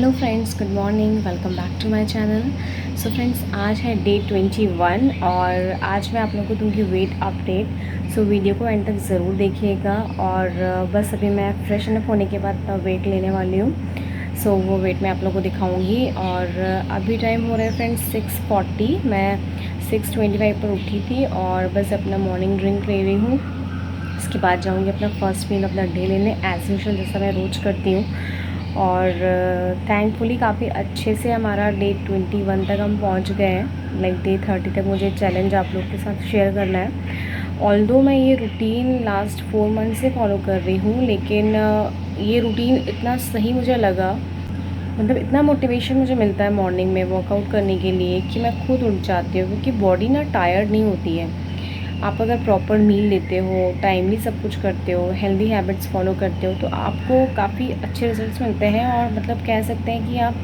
Hello friends, good morning. Welcome back to my channel. So friends, आज है day 21 और आज मैं आप लोगों को दूंगी वेट अपडेट। सो वीडियो को एंड तक ज़रूर देखिएगा। और बस अभी मैं फ्रेशन अप होने के बाद वेट लेने वाली हूँ। सो वो वेट मैं आप लोगों को दिखाऊंगी। और अभी टाइम हो रहा है फ्रेंड्स 6:40। मैं 6:25 पर उठी थी और बस अपना मॉर्निंग ड्रिंक ले रही हूँ। इसके बाद जाऊँगी अपना फ़र्स्ट मील अपना डे लेने एज़ यूजुअल, जैसा मैं रोज़ करती हूँ। और थैंकफुली काफ़ी अच्छे से हमारा डे 21 तक हम पहुँच गए हैं। लाइक डे 30 तक मुझे चैलेंज आप लोग के साथ शेयर करना है। ऑल्दो मैं ये रूटीन लास्ट 4 मंथ से फॉलो कर रही हूँ, लेकिन ये रूटीन इतना सही मुझे लगा, मतलब इतना मोटिवेशन मुझे मिलता है मॉर्निंग में वर्कआउट करने के लिए कि मैं खुद उठ जाती हूँ, क्योंकि बॉडी ना टायर्ड नहीं होती है। आप अगर प्रॉपर मील लेते हो, टाइमली सब कुछ करते हो, हेल्दी हैबिट्स फॉलो करते हो, तो आपको काफ़ी अच्छे रिजल्ट्स मिलते हैं। और मतलब कह सकते हैं कि आप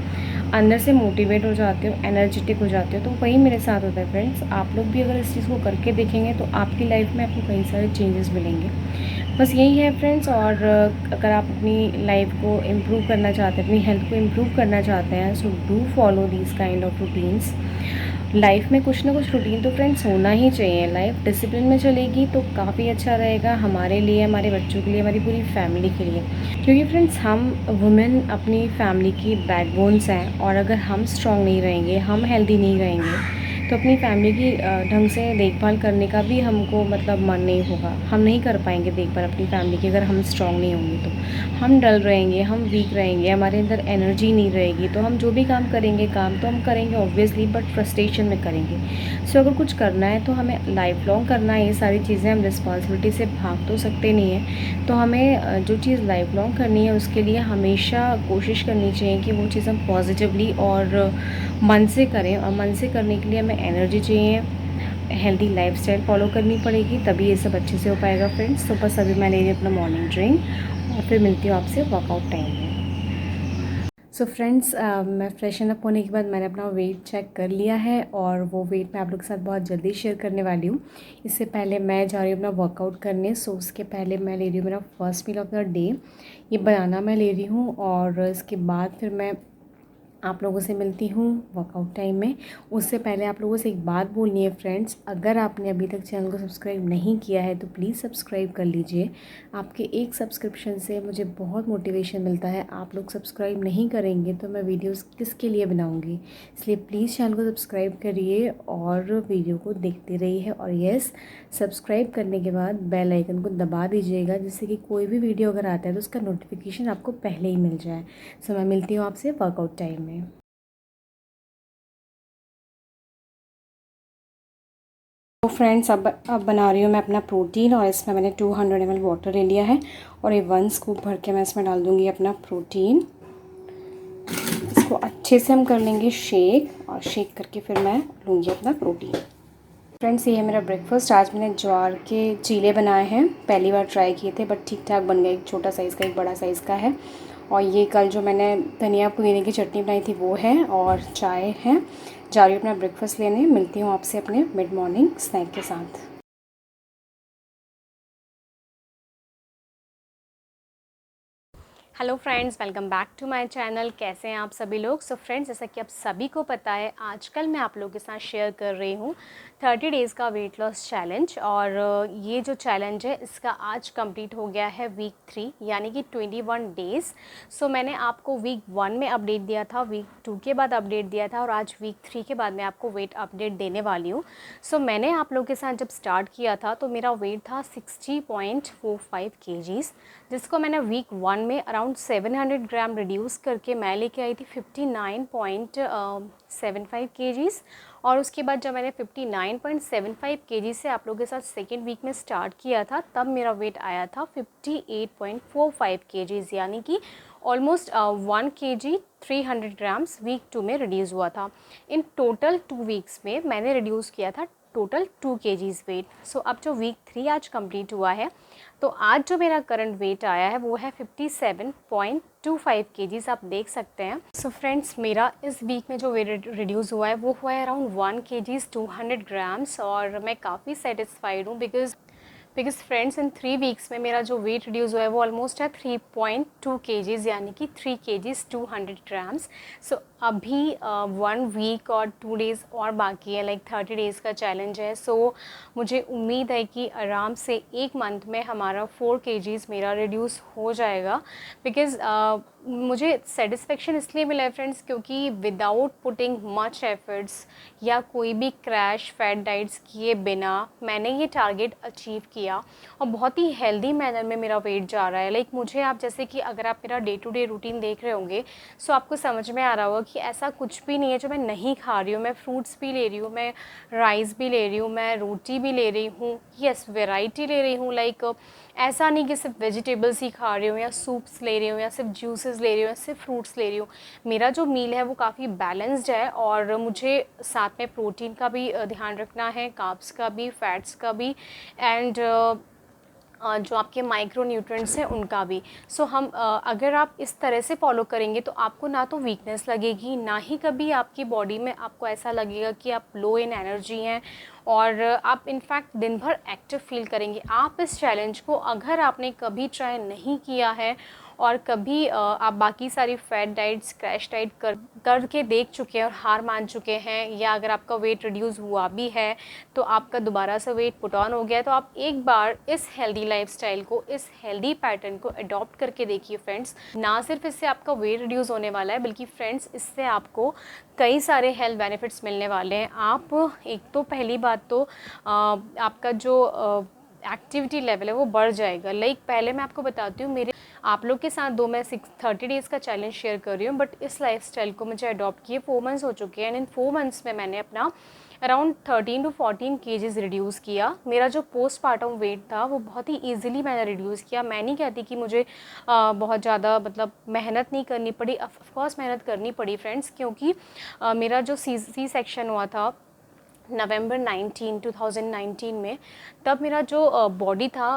अंदर से मोटिवेट हो जाते हो, एनर्जेटिक हो जाते हो। तो वही मेरे साथ होता है फ्रेंड्स। आप लोग भी अगर इस चीज़ को करके देखेंगे तो आपकी लाइफ में आपको कई सारे चेंजेस मिलेंगे। बस यही है फ्रेंड्स। और अगर आप अपनी लाइफ को इम्प्रूव करना चाहते हैं, अपनी हेल्थ को इम्प्रूव करना चाहते हैं, so do follow these kind of routines. Life में कुछ ना कुछ रूटीन तो फ्रेंड्स होना ही चाहिए। लाइफ डिसिप्लिन में चलेगी तो काफ़ी अच्छा रहेगा हमारे लिए, हमारे बच्चों के लिए, हमारी पूरी फैमिली के लिए। क्योंकि फ्रेंड्स, हम वुमेन अपनी फैमिली की बैकबोन्स हैं। और अगर हम स्ट्रांग नहीं रहेंगे, हम हेल्दी नहीं रहेंगे, तो अपनी फैमिली की ढंग से देखभाल करने का भी हमको मतलब मन नहीं होगा। हम नहीं कर पाएंगे देखभाल अपनी फैमिली की अगर हम स्ट्रांग नहीं होंगे। तो हम डल रहेंगे, हम वीक रहेंगे, हमारे अंदर एनर्जी नहीं रहेगी। तो हम जो भी काम करेंगे, काम तो हम करेंगे ऑब्वियसली, बट फ्रस्ट्रेशन में करेंगे। सो अगर कुछ करना है तो हमें लाइफ लॉन्ग करना है। ये सारी चीज़ें हम रिस्पॉन्सिबिलिटी से भाग तो सकते नहीं हैं। तो हमें जो चीज़ लाइफ लॉन्ग करनी है उसके लिए हमेशा कोशिश करनी चाहिए कि वो चीज़ हम पॉजिटिवली और मन से करें। और मन से करने के लिए हमें एनर्जी चाहिए, हेल्दी लाइफस्टाइल फॉलो करनी पड़ेगी, तभी ये सब अच्छे से हो पाएगा फ्रेंड्स। तो बस अभी मैं ले रही हूँ अपना मॉर्निंग ड्रिंक और फिर मिलती हूँ आपसे वर्कआउट टाइम में। सो फ्रेंड्स, मैं फ्रेशन अप होने के बाद मैंने अपना वेट चेक कर लिया है और वो वेट मैं आप लोग के साथ बहुत जल्दी शेयर करने वाली हूँ। इससे पहले मैं जा रही हूँ अपना वर्कआउट करने। सो उसके पहले मैं ले रही हूँ मेरा first meal of the day. ये बनाना मैं ले रही हूँ और इसके बाद फिर मैं आप लोगों से मिलती हूँ वर्कआउट टाइम में। उससे पहले आप लोगों से एक बात बोलनी है फ्रेंड्स, अगर आपने अभी तक चैनल को सब्सक्राइब नहीं किया है तो प्लीज़ सब्सक्राइब कर लीजिए। आपके एक सब्सक्रिप्शन से मुझे बहुत मोटिवेशन मिलता है। आप लोग सब्सक्राइब नहीं करेंगे तो मैं वीडियोस किसके लिए बनाऊँगी। इसलिए प्लीज़ चैनल को सब्सक्राइब करिए और वीडियो को देखते रहिए। और येस, सब्सक्राइब करने के बाद बेल आइकन को दबा दीजिएगा, जिससे कि कोई भी वीडियो अगर आता है तो उसका नोटिफिकेशन आपको पहले ही मिल जाए। सो मैं मिलती हूँ आपसे वर्कआउट टाइम में। तो फ्रेंड्स, अब बना रही हूँ मैं अपना प्रोटीन और इसमें मैंने 200 ml वाटर ले लिया है और ये 1 स्कूप भर के मैं इसमें डाल दूँगी अपना प्रोटीन। इसको अच्छे से हम कर लेंगे शेक और शेक करके फिर मैं लूँगी अपना प्रोटीन। फ्रेंड्स, ये है मेरा ब्रेकफास्ट। आज मैंने ज्वार के चीले बनाए हैं, पहली बार ट्राई किए थे बट ठीक ठाक बन गए। एक छोटा साइज़ का, एक बड़ा साइज़ का है। और ये कल जो मैंने धनिया पुदीने की चटनी बनाई थी वो है और चाय है। जा रही हूँ अपना ब्रेकफास्ट लेने। मिलती हूँ आपसे अपने मिड मॉर्निंग स्नैक के साथ। Hello friends, welcome back to my channel. कैसे हैं आप सभी लोग। सो फ्रेंड्स, जैसा कि आप सभी को पता है, आजकल मैं आप लोगों के साथ शेयर कर रही हूँ 30 डेज़ का वेट लॉस चैलेंज। और ये जो चैलेंज है इसका आज कंप्लीट हो गया है वीक 3, यानी कि 21 डेज़। सो मैंने आपको वीक 1 में अपडेट दिया था, वीक 2 के बाद अपडेट दिया था और आज वीक 3 के बाद मैं आपको वेट अपडेट देने वाली हूँ। सो मैंने आप लोगों के साथ जब स्टार्ट किया था तो मेरा वेट था 60.45 kgs, जिसको मैंने वीक 1 में अराउंड 700 ग्राम रिड्यूस करके मैं लेके आई थी 59.75 kgs। और उसके बाद जब मैंने 59.75 kg से आप लोगों के साथ सेकेंड वीक में स्टार्ट किया था, तब मेरा वेट आया था 58.45 kgs, यानी कि ऑलमोस्ट 1 kg 300 ग्राम्स वीक 2 में रिड्यूस हुआ था। इन टोटल 2 वीक्स में मैंने रिड्यूस किया था टोटल 2 kgs वेट। सो अब जो वीक 3 आज कंप्लीट हुआ है, तो आज जो मेरा करंट वेट आया है वो है 57.25 kgs, आप देख सकते हैं। सो फ्रेंड्स, मेरा इस वीक में जो वेट रिड्यूस हुआ है वो हुआ है अराउंड 1 kgs 200 ग्राम्स। और मैं काफ़ी सेटिस्फाइड हूँ because because friends in 3 weeks में मेरा जो वेट रिड्यूस हुआ है वो ऑलमोस्ट है 3.2 केजीज़, यानी कि 3 केजीज़ 200 ग्राम्स। सो अभी 1 वीक और 2 डेज़ और बाकी है, लाइक 30 डेज़ का चैलेंज है। सो मुझे उम्मीद है कि आराम से 1 मंथ में हमारा 4 केजीज़ मेरा रिड्यूस हो जाएगा। बिकॉज़ मुझे सेटिस्फेक्शन इसलिए मिला है फ्रेंड्स, क्योंकि विदाउट पुटिंग मच एफर्ट्स या कोई भी क्रैश फैट डाइट्स किए बिना मैंने ये टारगेट अचीव किया, और बहुत ही हेल्दी मैनर में मेरा वेट जा रहा है। लाइक मुझे, आप जैसे कि अगर आप मेरा डे टू डे रूटीन देख रहे होंगे, सो आपको समझ में आ रहा होगा कि ऐसा कुछ भी नहीं है जो मैं नहीं खा रही हूँ। मैं फ्रूट्स भी ले रही हूँ, मैं राइस भी ले रही हूँ, मैं रोटी भी ले रही हूँ, यस वेराइटी ले रही हूँ। लाइक ऐसा नहीं कि सिर्फ वेजिटेबल्स ही खा रही हूँ या सूप्स ले रही हूँ या सिर्फ जूसेस ले रही हूँ या सिर्फ फ्रूट्स ले रही हूँ। मेरा जो मील है वो काफ़ी बैलेंस्ड है, और मुझे साथ में प्रोटीन का भी ध्यान रखना है, कार्ब्स का भी, फैट्स का भी, एंड जो आपके माइक्रो न्यूट्रिएंट्स हैं उनका भी। सो हम अगर आप इस तरह से फॉलो करेंगे तो आपको ना तो वीकनेस लगेगी, ना ही कभी आपकी बॉडी में आपको ऐसा लगेगा कि आप लो इन एनर्जी हैं, और आप इनफैक्ट दिन भर एक्टिव फील करेंगे। आप इस चैलेंज को अगर आपने कभी ट्राई नहीं किया है और कभी आप बाकी सारी फैट डाइट्स, क्रैश डाइट करके देख चुके हैं और हार मान चुके हैं, या अगर आपका वेट रिड्यूस हुआ भी है तो आपका दोबारा से वेट पुट ऑन हो गया है, तो आप एक बार इस हेल्दी लाइफस्टाइल को, इस हेल्दी पैटर्न को अडॉप्ट करके देखिए फ्रेंड्स। ना सिर्फ इससे आपका वेट रिड्यूस होने वाला है, बल्कि फ्रेंड्स इससे आपको कई सारे हेल्थ बेनिफिट्स मिलने वाले हैं। आप एक तो पहली बात तो आपका जो एक्टिविटी लेवल है वो बढ़ जाएगा। लाइक पहले मैं आपको बताती हूँ, मेरे आप लोग के साथ दो मैं 30 डेज़ का चैलेंज शेयर कर रही हूँ, बट इस लाइफस्टाइल को मुझे अडॉप्ट किए 4 मंथ्स हो चुके हैं, एंड इन 4 मंथ्स में मैंने अपना अराउंड 13 to 14 केजीज़ रिड्यूस किया। मेरा जो पोस्टपार्टम वेट था वो बहुत ही ईजिली मैंने रिड्यूस किया। मैं नहीं कहती कि मुझे बहुत ज़्यादा मतलब मेहनत नहीं करनी पड़ी, ऑफकोर्स मेहनत करनी पड़ी फ्रेंड्स, क्योंकि मेरा जो सी सेक्शन हुआ था नवंबर 2019 में, तब मेरा जो बॉडी था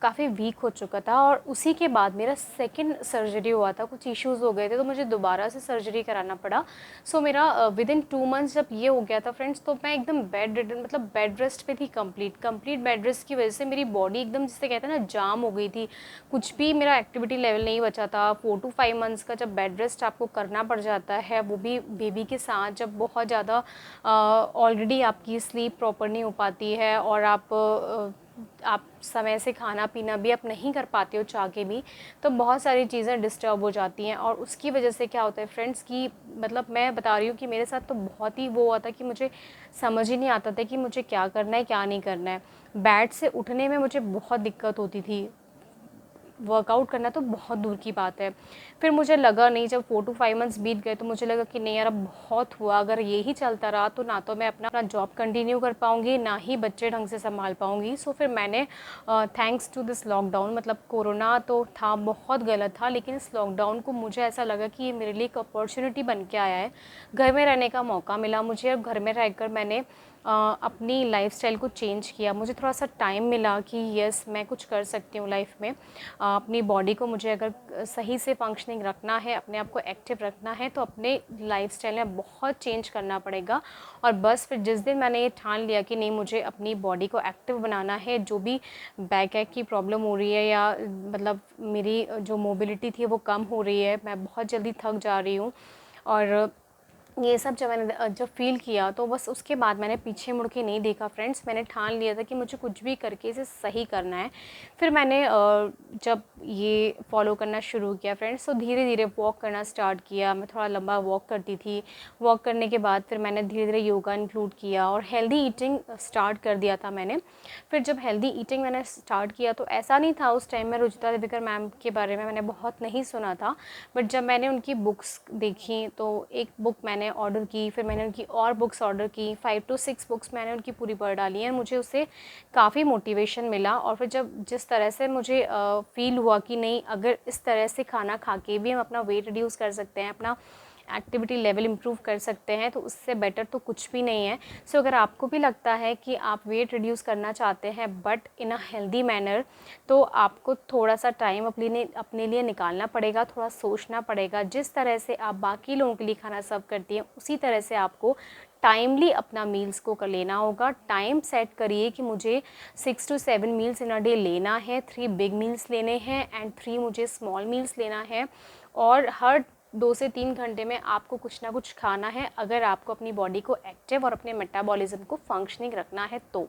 काफ़ी वीक हो चुका था, और उसी के बाद मेरा सेकंड सर्जरी हुआ था, कुछ इश्यूज़ हो गए थे तो मुझे दोबारा से सर्जरी कराना पड़ा। सो मेरा विदिन 2 मंथ्स जब ये हो गया था फ्रेंड्स, तो मैं एकदम बेड रिडन, मतलब बेड रेस्ट पे थी, कंप्लीट बेड रेस्ट की वजह से मेरी बॉडी एकदम, जिसे कहते हैं ना, जाम हो गई थी। कुछ भी मेरा एक्टिविटी लेवल नहीं बचा था। 4 to 5 मंथ्स का जब बेड रेस्ट आपको करना पड़ जाता है, वो भी बेबी के साथ, जब बहुत ज़्यादा ऑलरेडी आपकी स्लीप प्रॉपर नहीं हो पाती है, और आप समय से खाना पीना भी आप नहीं कर पाते हो चाह के भी, तो बहुत सारी चीज़ें डिस्टर्ब हो जाती हैं। और उसकी वजह से क्या होता है फ्रेंड्स कि मतलब मैं बता रही हूँ कि मेरे साथ तो बहुत ही वो हुआ था कि मुझे समझ ही नहीं आता था कि मुझे क्या करना है, क्या नहीं करना है। बेड से उठने में मुझे बहुत दिक्कत होती थी, वर्कआउट करना तो बहुत दूर की बात है। फिर मुझे लगा नहीं, जब 4 to 5 मंथ्स बीत गए तो मुझे लगा कि नहीं यार, अब बहुत हुआ। अगर यही चलता रहा तो ना तो मैं अपना जॉब कंटिन्यू कर पाऊँगी, ना ही बच्चे ढंग से संभाल पाऊँगी। सो फिर मैंने थैंक्स टू दिस लॉकडाउन, मतलब कोरोना तो था, बहुत गलत था, लेकिन इस लॉकडाउन को मुझे ऐसा लगा कि ये मेरे लिए एक अपॉर्चुनिटी बन के आया है। घर में रहने का मौका मिला मुझे, और घर में रहकर मैंने अपनी लाइफस्टाइल को चेंज किया। मुझे थोड़ा सा टाइम मिला कि यस, मैं कुछ कर सकती हूँ लाइफ में। अपनी बॉडी को मुझे अगर सही से फंक्शनिंग रखना है, अपने आप को एक्टिव रखना है, तो अपने लाइफस्टाइल में बहुत चेंज करना पड़ेगा। और बस फिर जिस दिन मैंने ये ठान लिया कि नहीं, मुझे अपनी बॉडी को एक्टिव बनाना है, जो भी बैक एक की प्रॉब्लम हो रही है, या मतलब मेरी जो मोबिलिटी थी वो कम हो रही है, मैं बहुत जल्दी थक जा रही हूँ, और ये सब जब मैंने जब फ़ील किया, तो बस उसके बाद मैंने पीछे मुड़ के नहीं देखा फ्रेंड्स। मैंने ठान लिया था कि मुझे कुछ भी करके इसे सही करना है। फिर मैंने जब ये फॉलो करना शुरू किया फ्रेंड्स, तो धीरे धीरे वॉक करना स्टार्ट किया। मैं थोड़ा लंबा वॉक करती थी। वॉक करने के बाद फिर मैंने धीरे धीरे योगा इंक्लूड किया, और हेल्दी ईटिंग स्टार्ट कर दिया था मैंने। फिर जब हेल्दी ईटिंग मैंने स्टार्ट किया, तो ऐसा नहीं था, उस टाइम में रुचिता दिवेकर मैम के बारे में मैंने बहुत नहीं सुना था, बट जब मैंने उनकी बुक्स देखी, तो एक बुक मैंने ऑर्डर की, फिर मैंने उनकी और बुक्स ऑर्डर की, 5 to 6 बुक्स मैंने उनकी पूरी पढ़ डाली हैं। मुझे उससे काफ़ी मोटिवेशन मिला, और फिर जब जिस तरह से मुझे फ़ील हुआ कि नहीं, अगर इस तरह से खाना खा के भी हम अपना वेट रिड्यूस कर सकते हैं, अपना एक्टिविटी लेवल इम्प्रूव कर सकते हैं, तो उससे बेटर तो कुछ भी नहीं है। सो अगर आपको भी लगता है कि आप वेट रिड्यूस करना चाहते हैं but in a healthy manner, तो आपको थोड़ा सा टाइम अपने लिए निकालना पड़ेगा, थोड़ा सोचना पड़ेगा। जिस तरह से आप बाकी लोगों के लिए खाना सर्व करती हैं उसी तरह से आपको टाइमली अपना मील्स को कर लेना होगा। टाइम सेट करिए कि मुझे 6 to 7 meals in a day लेना है, 3 बिग मील्स लेने हैं एंड 3 मुझे स्मॉल मील्स लेना है, और हर 2 से 3 घंटे में आपको कुछ ना कुछ खाना है अगर आपको अपनी बॉडी को एक्टिव और अपने मेटाबॉलिज्म को फंक्शनिंग रखना है। तो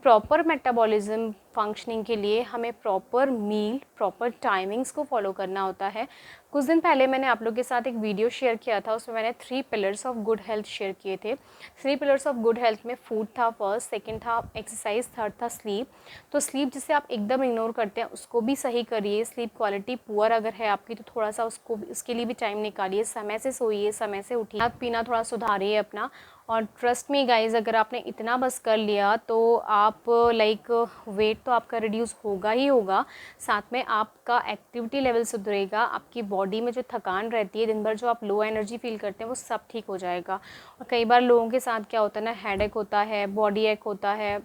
प्रॉपर मेटाबॉलिज्म फंक्शनिंग के लिए हमें प्रॉपर मील, प्रॉपर टाइमिंग्स को फॉलो करना होता है। कुछ दिन पहले मैंने आप लोगों के साथ एक वीडियो शेयर किया था, उसमें मैंने 3 pillars of good health share किए थे। 3 पिलर्स ऑफ गुड हेल्थ में फूड था फर्स्ट, सेकंड था एक्सरसाइज, थर्ड था स्लीप। तो स्लीप जिसे आप एकदम इग्नोर करते हैं उसको भी सही करिए। स्लीप क्वालिटी पुअर अगर है आपकी तो थोड़ा सा उसके लिए भी टाइम निकालिए, समय से सोइए, समय से उठिए, खाना पीना थोड़ा सुधारिए अपना। और ट्रस्ट मी गाइज, अगर आपने इतना बस कर लिया तो आप वेट तो आपका रिड्यूस होगा ही होगा, साथ में आपका एक्टिविटी लेवल सुधरेगा, आपकी बॉडी में जो थकान रहती है दिन भर, जो आप लो एनर्जी फील करते हैं, वो सब ठीक हो जाएगा। और कई बार लोगों के साथ क्या होता है ना, हेडेक होता है, बॉडी एक होता है,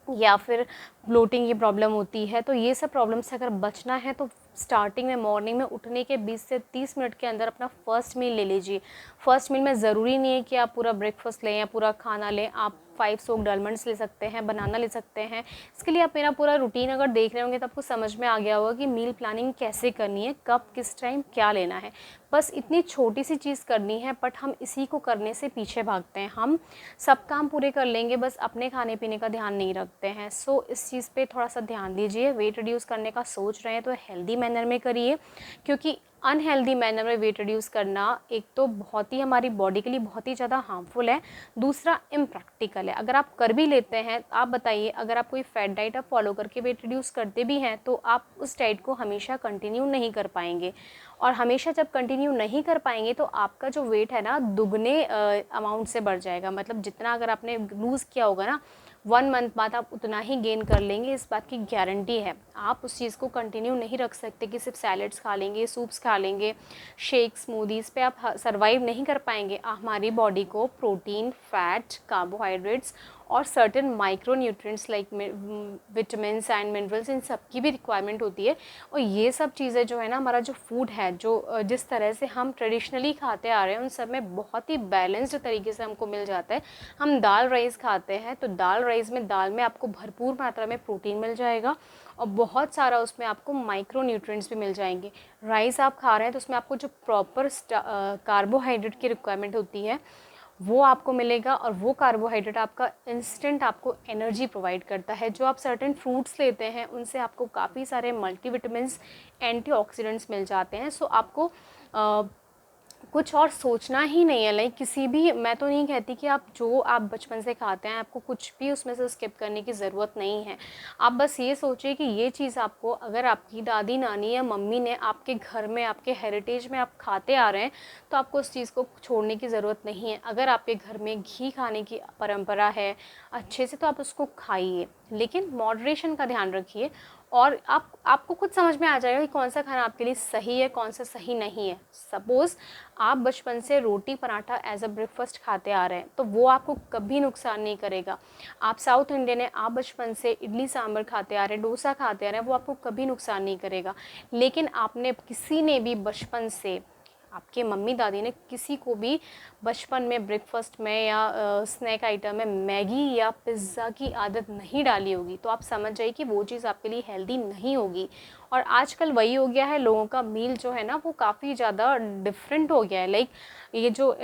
या फिर ब्लोटिंग की प्रॉब्लम होती है। तो ये सब प्रॉब्लम से अगर बचना है तो स्टार्टिंग में मॉर्निंग में उठने के 20 से 30 मिनट के अंदर अपना फर्स्ट मील ले लीजिए। फर्स्ट मील में ज़रूरी नहीं है कि आप पूरा ब्रेकफास्ट लें या पूरा खाना लें, आप 5 सोक्ड आलमंड्स ले सकते हैं, बनाना ले सकते हैं। इसके लिए आप मेरा पूरा रूटीन अगर देख रहे होंगे तो आपको समझ में आ गया होगा कि मील प्लानिंग कैसे करनी है, कब किस टाइम क्या लेना है। बस इतनी छोटी सी चीज़ करनी है, बट हम इसी को करने से पीछे भागते हैं। हम सब काम पूरे कर लेंगे, बस अपने खाने पीने का ध्यान नहीं रखते हैं। सो इस चीज़ पे थोड़ा सा ध्यान दीजिए। वेट रिड्यूस करने का सोच रहे हैं तो हेल्दी मैनर में करिए, क्योंकि अनहेल्दी मैनर में वेट रिड्यूस करना एक तो बहुत ही हमारी बॉडी के लिए बहुत ही ज़्यादा हार्मफुल है, दूसरा इम्प्रैक्टिकल है। अगर आप कर भी लेते हैं, आप बताइए, अगर आप कोई फैट डाइट आप फॉलो करके वेट रिड्यूस करते भी हैं तो आप उस डाइट को हमेशा कंटिन्यू नहीं कर पाएंगे, और हमेशा जब कंटिन्यू नहीं कर पाएंगे तो आपका जो वेट है ना दुगने अमाउंट से बढ़ जाएगा। मतलब जितना अगर आपने लूज़ किया होगा ना 1 मंथ बाद आप उतना ही गेन कर लेंगे, इस बात की गारंटी है। आप उस चीज़ को कंटिन्यू नहीं रख सकते कि सिर्फ सैलड्स खा लेंगे, सूप्स खा लेंगे, शेक, स्मूदीज़ पे आप सर्वाइव नहीं कर पाएंगे। हमारी बॉडी को प्रोटीन, फैट, कार्बोहाइड्रेट्स और certain micro nutrients like vitamins and minerals, इन सब की भी रिक्वायरमेंट होती है। और ये सब चीज़ें जो है ना, हमारा जो फूड है, जो जिस तरह से हम ट्रेडिशनली खाते आ रहे हैं उन सब में बहुत ही बैलेंस्ड तरीके से हमको मिल जाता है। हम दाल राइस खाते हैं तो दाल में आपको भरपूर मात्रा में प्रोटीन मिल जाएगा और बहुत सारा उसमें आपको माइक्रो न्यूट्रिएंट्स भी मिल जाएंगे। राइस आप खा रहे हैं तो उसमें आपको जो प्रॉपर कार्बोहाइड्रेट की रिक्वायरमेंट होती है वो आपको मिलेगा, और वो कार्बोहाइड्रेट आपका इंस्टेंट आपको एनर्जी प्रोवाइड करता है। जो आप सर्टेन फ्रूट्स लेते हैं उनसे आपको काफ़ी सारे मल्टीविटामिन्स, एंटीऑक्सीडेंट्स मिल जाते हैं। सो आपको कुछ और सोचना ही नहीं है। लाइक किसी भी, मैं तो नहीं कहती कि आप जो आप बचपन से खाते हैं आपको कुछ भी उसमें से स्किप करने की ज़रूरत नहीं है। आप बस ये सोचिए कि ये चीज़ आपको, अगर आपकी दादी, नानी या मम्मी ने आपके घर में, आपके हेरिटेज में आप खाते आ रहे हैं तो आपको उस चीज़ को छोड़ने की ज़रूरत नहीं है। अगर आपके घर में घी खाने की परंपरा है अच्छे से तो आप उसको खाइए, लेकिन मॉडरेशन का ध्यान रखिए, और आपको खुद समझ में आ जाएगा कि कौन सा खाना आपके लिए सही है, कौन सा सही नहीं है। सपोज़ आप बचपन से रोटी पराठा एज अ ब्रेकफास्ट खाते आ रहे हैं तो वो आपको कभी नुकसान नहीं करेगा। आप साउथ इंडियन है, आप बचपन से इडली सांभर खाते आ रहे हैं, डोसा खाते आ रहे हैं, वो आपको कभी नुकसान नहीं करेगा। लेकिन आपने, किसी ने भी बचपन से, आपके मम्मी दादी ने किसी को भी बचपन में ब्रेकफास्ट में या स्नैक आइटम में मैगी या पिज़्ज़ा की आदत नहीं डाली होगी, तो आप समझ जाइए कि वो चीज़ आपके लिए हेल्दी नहीं होगी। और आजकल वही हो गया है, लोगों का मील जो है ना वो काफ़ी ज़्यादा डिफरेंट हो गया है। लाइक ये जो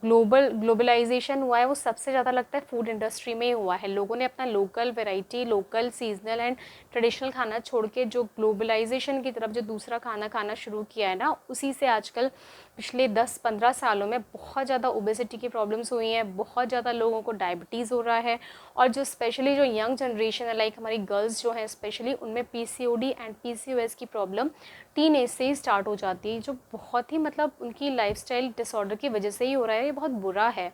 ग्लोबलाइजेशन हुआ है वो सबसे ज़्यादा लगता है फूड इंडस्ट्री में ही हुआ है। लोगों ने अपना local variety, local seasonal and traditional खाना छोड़ के जो ग्लोबलाइजेशन की तरफ जो दूसरा खाना खाना शुरू किया है ना, उसी से आजकल पिछले 10-15 सालों में बहुत ज़्यादा ओबेसिटी की प्रॉब्लम्स हुई हैं, बहुत ज़्यादा लोगों को डायबिटीज़ हो रहा है। और जो स्पेशली जो यंग जनरेशन है, लाइक हमारी गर्ल्स जो हैं स्पेशली, उनमें PCOD एंड PCOS की प्रॉब्लम टीन एज से ही स्टार्ट हो जाती है, जो बहुत ही मतलब उनकी लाइफस्टाइल डिसऑर्डर की वजह से ही हो रहा है। ये बहुत बुरा है।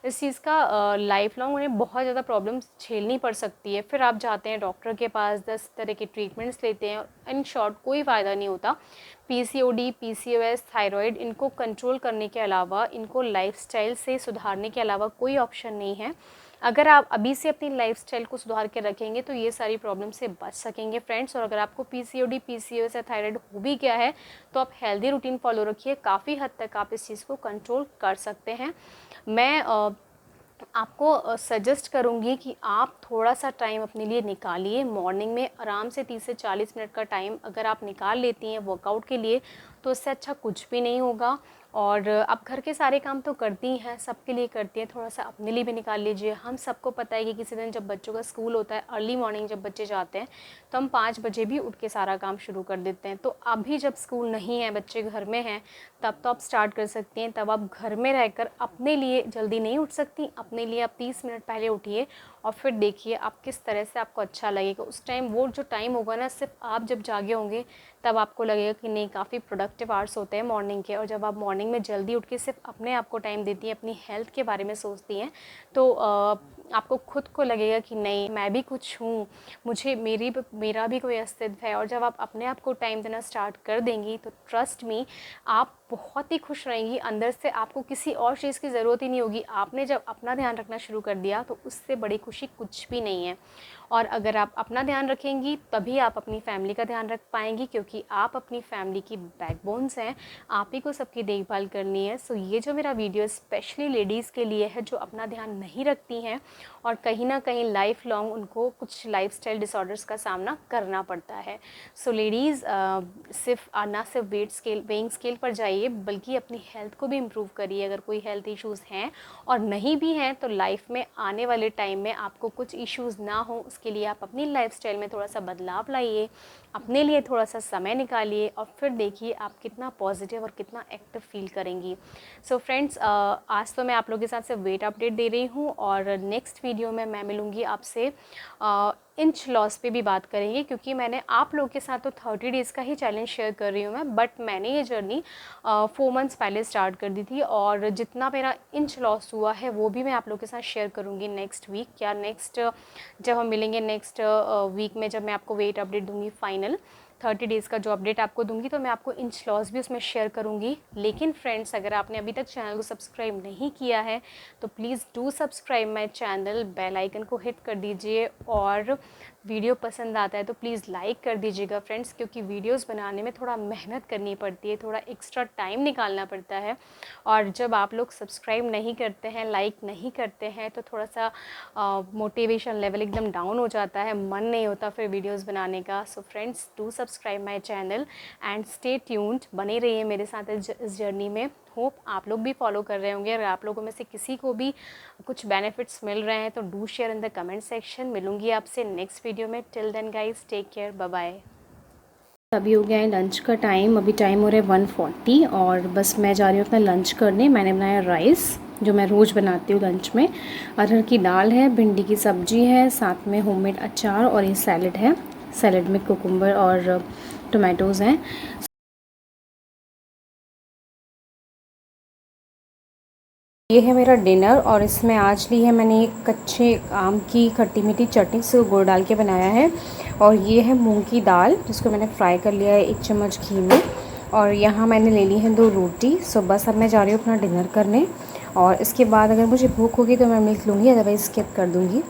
इस चीज़ का लाइफ लॉन्ग उन्हें बहुत ज़्यादा प्रॉब्लम्स झेलनी पड़ सकती है। फिर आप जाते हैं डॉक्टर के पास, 10 तरह के ट्रीटमेंट्स लेते हैं और इन शॉर्ट कोई फ़ायदा नहीं होता। PCOD, PCOS, थायराइड, इनको कंट्रोल करने के अलावा, इनको लाइफस्टाइल से सुधारने के अलावा कोई ऑप्शन नहीं है। अगर आप अभी से अपनी लाइफस्टाइल को सुधार के रखेंगे तो ये सारी प्रॉब्लम से बच सकेंगे फ्रेंड्स। और अगर आपको PCOD, PCOS या थायराइड हो भी गया है तो आप हेल्दी रूटीन फॉलो रखिए, काफ़ी हद तक आप इस चीज़ को कंट्रोल कर सकते हैं। मैं आपको सजेस्ट करूँगी कि आप थोड़ा सा टाइम अपने लिए निकालिए मॉर्निंग में, आराम से 30 से 40 मिनट का टाइम अगर आप निकाल लेती हैं वर्कआउट के लिए तो इससे अच्छा कुछ भी नहीं होगा। और आप घर के सारे काम तो करती ही हैं, सबके लिए करती हैं, थोड़ा सा अपने लिए भी निकाल लीजिए। हम सबको पता है कि किसी दिन जब बच्चों का स्कूल होता है, अर्ली मॉर्निंग जब बच्चे जाते हैं तो हम 5 बजे भी उठ के सारा काम शुरू कर देते हैं। तो अभी जब स्कूल नहीं है, बच्चे घर में हैं, तब तो आप स्टार्ट कर सकती हैं। तब आप घर में रहकर अपने लिए जल्दी नहीं उठ सकती, अपने लिए आप 30 मिनट पहले उठिए और फिर देखिए आप किस तरह से आपको अच्छा लगेगा। उस टाइम वो जो टाइम होगा ना, सिर्फ आप जब जागे होंगे तब आपको लगेगा कि नहीं, काफ़ी प्रोडक्टिव आवर्स होते हैं मॉर्निंग के। और जब आप मॉर्निंग में जल्दी उठ के सिर्फ अपने आप को टाइम देती हैं, अपनी हेल्थ के बारे में सोचती हैं, तो आपको खुद को लगेगा कि नहीं, मैं भी कुछ हूँ, मेरा भी कोई अस्तित्व है। और जब आप अपने आप को टाइम देना स्टार्ट कर देंगी तो ट्रस्ट मी, आप बहुत ही खुश रहेंगी अंदर से। आपको किसी और चीज़ की ज़रूरत ही नहीं होगी। आपने जब अपना ध्यान रखना शुरू कर दिया तो उससे बड़ी खुशी कुछ भी नहीं है। और अगर आप अपना ध्यान रखेंगी तभी आप अपनी फैमिली का ध्यान रख पाएंगी, क्योंकि आप अपनी फैमिली की बैकबोन्स हैं, आप ही को सबकी देखभाल करनी है। सो ये जो मेरा वीडियो स्पेशली लेडीज़ के लिए है जो अपना ध्यान नहीं रखती हैं और कहीं ना कहीं लाइफ लॉन्ग उनको कुछ लाइफस्टाइल डिसऑर्डर्स का सामना करना पड़ता है। सो लेडीज़ ना सिर्फ वेइंग स्केल पर जाइए, बल्कि अपनी हेल्थ को भी इम्प्रूव करिए। अगर कोई हेल्थ इश्यूज़ हैं और नहीं भी हैं तो लाइफ में आने वाले टाइम में आपको कुछ इश्यूज़ ना हो, उसके लिए आप अपनी लाइफस्टाइल में थोड़ा सा बदलाव लाइए, अपने लिए थोड़ा सा समय निकालिए और फिर देखिए आप कितना पॉजिटिव और कितना एक्टिव फील करेंगी। सो फ्रेंड्स, आज तो मैं आप लोगों के साथ सिर्फ वेट अपडेट दे रही हूँ और नेक्स्ट वीडियो में मैं मिलूँगी आपसे इंच लॉस पे भी बात करेंगे, क्योंकि मैंने आप लोगों के साथ तो 30 डेज़ का ही चैलेंज शेयर कर रही हूँ मैं, बट मैंने ये जर्नी 4 मंथ्स पहले स्टार्ट कर दी थी और जितना मेरा इंच लॉस हुआ है वो भी मैं आप लोगों के साथ शेयर करूँगी नेक्स्ट वीक या नेक्स्ट जब हम मिलेंगे नेक्स्ट वीक में, जब मैं आपको वेट अपडेट दूँगी फाइनल 30 डेज़ का जो अपडेट आपको दूंगी, तो मैं आपको इंच लॉस भी उसमें शेयर करूंगी। लेकिन फ्रेंड्स, अगर आपने अभी तक चैनल को सब्सक्राइब नहीं किया है तो please do subscribe my channel, bell icon को हिट कर दीजिए और वीडियो पसंद आता है तो प्लीज़ लाइक कर दीजिएगा फ्रेंड्स, क्योंकि वीडियोस बनाने में थोड़ा मेहनत करनी पड़ती है, थोड़ा एक्स्ट्रा टाइम निकालना पड़ता है। और जब आप लोग सब्सक्राइब नहीं करते हैं, लाइक नहीं करते हैं, तो थोड़ा सा मोटिवेशन लेवल एकदम डाउन हो जाता है, मन नहीं होता फिर वीडियोस बनाने का। So friends, do subscribe my channel and stay tuned, बने रहिए मेरे साथ इस जर्नी में। होप आप लोग भी फॉलो कर रहे होंगे। अगर आप लोगों में से किसी को भी कुछ बेनिफिट्स मिल रहे हैं तो do share in the comment section. मिलूंगी आपसे नेक्स्ट वीडियो में। Till then guys, take care, bye bye. अभी हो गया है लंच का टाइम, अभी टाइम हो रहा है 1:40 और बस मैं जा रही हूँ अपना लंच करने। मैंने बनाया राइस जो मैं रोज़ बनाती हूँ लंच में, अरहर की दाल है, भिंडी की सब्जी है, साथ में होममेड अचार और ये सैलड है। सैलड में कुकुम्बर और टोमेटोज़ हैं। ये है मेरा डिनर और इसमें आज ली है मैंने एक कच्चे आम की खट्टी मीठी चटनी से गुड़ डाल के बनाया है। और ये है मूंग की दाल जिसको मैंने फ्राई कर लिया है 1 चम्मच घी में। और यहाँ मैंने ले ली है 2 रोटी। सो बस अब मैं जा रही हूँ अपना डिनर करने और इसके बाद अगर मुझे भूख होगी तो मैं मिल्क लूँगी, अदरवाइज़ स्किप कर दूँगी।